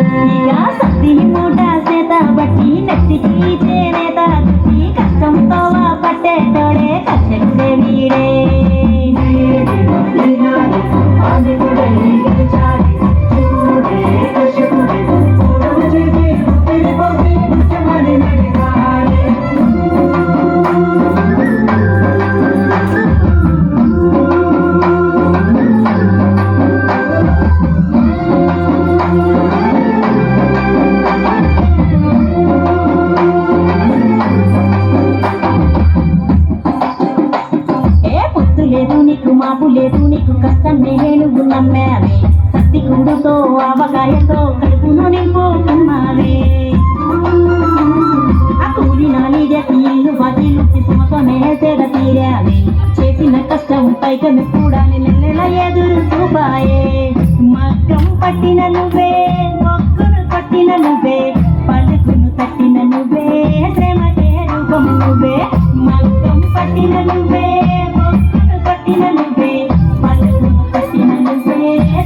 ఇక సత్తి మూట చేత బట్టి నెత్తికి చేనేత తుట్టి కష్టంతో పట్టేటోడే కష్టే వీడే లేదు నీకు మాపు లేదు నీకు కష్టం నేను నమ్మావే సత్తి కూడుతో అవకాయతో కడుపును నింపుకున్నావే ఆ కూలి నాలిగే ఇల్లు బదిలు కిస్మతోనే తెగ తీరావే చేసిన కష్టం పైకి చూడాలి నెల ఎదురు చూపాయే మగ్గం పట్టిన నువ్వే మొక్కును పట్టిన నువ్వే పలుకును తట్టిన నువ్వే శ్రమకే రూపం నువ్వే మగ్గం పట్టిన నువ్వే పట్టిన నువ్వే పలుకును పట్టిన నువ్వే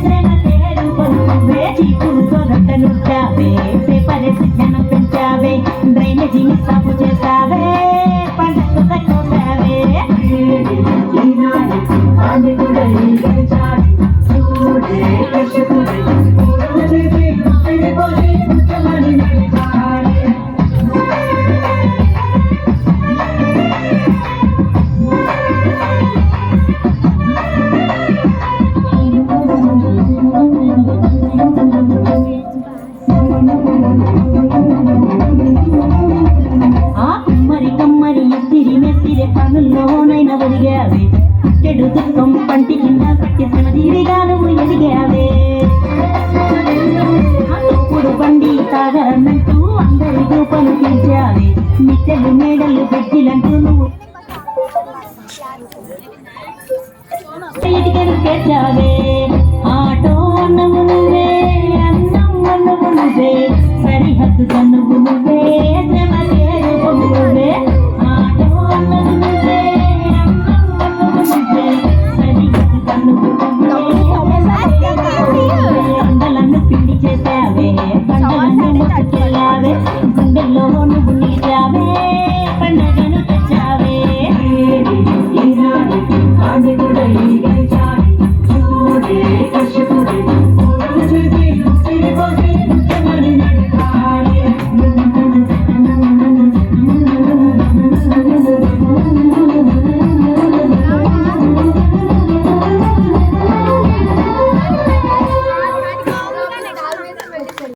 శ్రమకే రూపం నువ్వే చీపురుతో రొట్టెలుంటావే పేపరేసి జ్ఞానం పెంచావే డ్రైనేజీని సాగు చేసావే పంటకు తక్కువసావే పనుల్లోనైనా ఒదిగావే చెడు దుఃఖం పంటి కింద పట్టి శ్రమజీవిగా నువ్వు ఎదిగావే తప్పుడు బండి తాగరన్నట్టు అందరి రూపలు తీర్చావే మిట్టెలు మేడలు బెడ్జిలంటూ నువ్వు ఇటుకలు చేర్చావే ఆటో అన్నము నువ్వే అన్నం అన్నము నువ్వే సరిహద్దు